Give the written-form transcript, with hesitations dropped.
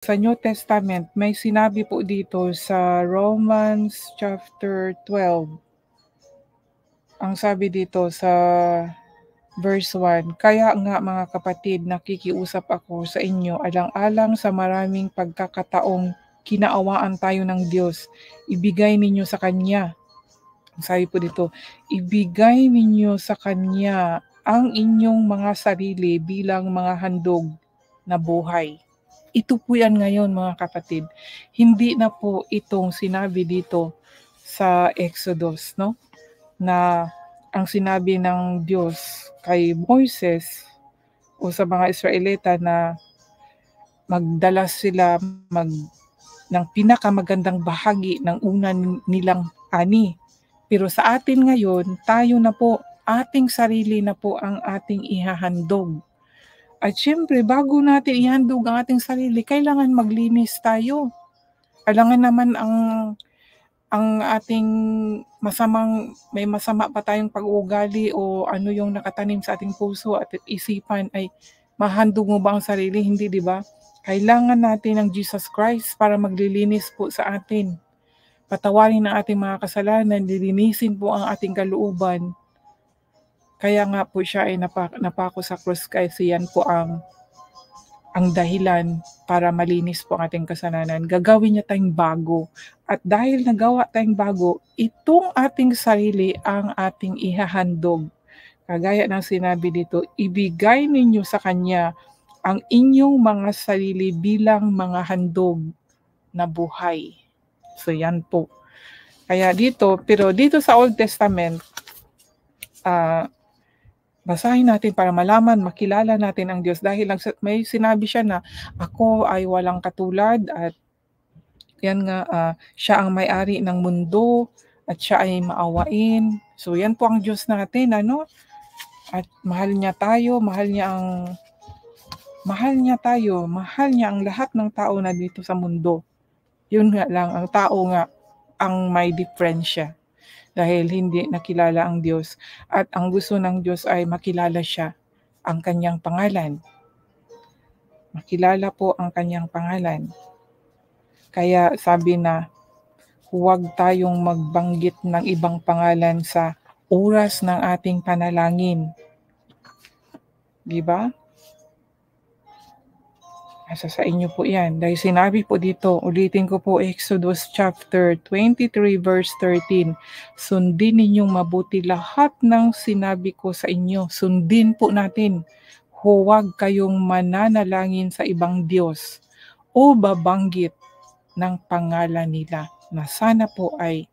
sa New Testament, may sinabi po dito sa Romans chapter 12. Ang sabi dito sa verse 1, "Kaya nga mga kapatid, nakikiusap ako sa inyo alang-alang sa maraming pagkakataong kinaawaan tayo ng Diyos, ibigay ninyo sa Kanya." Ang sabi po dito, ibigay ninyo sa Kanya ang inyong mga sarili bilang mga handog na buhay. Ito po yan ngayon mga kapatid. Hindi na po itong sinabi dito sa Exodus, no? Na ang sinabi ng Diyos kay Moises o sa mga Israelita na magdala sila ng pinakamagandang bahagi ng una nilang ani. Pero sa atin ngayon, tayo na po, ating sarili na po ang ating ihahandog. At syempre, bago natin ihandog ang ating sarili, kailangan maglinis tayo. Alangan naman ang ating may masama pa tayong pag-uugali o ano yung nakatanim sa ating puso at isipan ay mahandog mo ba ang sarili? Hindi, di ba? Kailangan natin ng Jesus Christ para maglilinis po sa atin. Patawarin ang ating mga kasalanan, lilinisin po ang ating kalooban. Kaya nga po siya ay napako sa krus kasi yan po ang dahilan para malinis po ang ating kasalanan. Gagawin niya tayong bago. At dahil nagawa tayong bago, itong ating sarili ang ating ihahandog. Kagaya ng sinabi dito, ibigay ninyo sa Kanya ang inyong mga sarili bilang mga handog na buhay. So yan po. Kaya pero dito sa Old Testament, basahin natin para malaman, makilala natin ang Diyos dahil may sinabi siya na ako ay walang katulad at yan nga, siya ang may-ari ng mundo at siya ay maawain. So yan po ang Diyos natin, ano? At mahal niya tayo, mahal niya ang lahat ng tao na dito sa mundo. Yun nga lang, ang tao nga ang may diferensya dahil hindi nakilala ang Diyos. At ang gusto ng Diyos ay makilala siya, ang kanyang pangalan. Makilala po ang kanyang pangalan. Kaya sabi na, huwag tayong magbanggit ng ibang pangalan sa oras ng ating panalangin. Di ba? Asa sa inyo po yan. Dahil sinabi po dito, ulitin ko po Exodus chapter 23 verse 13. Sundin ninyong mabuti lahat ng sinabi ko sa inyo. Sundin po natin. Huwag kayong mananalangin sa ibang Diyos o babanggit ng pangalan nila na sana po ay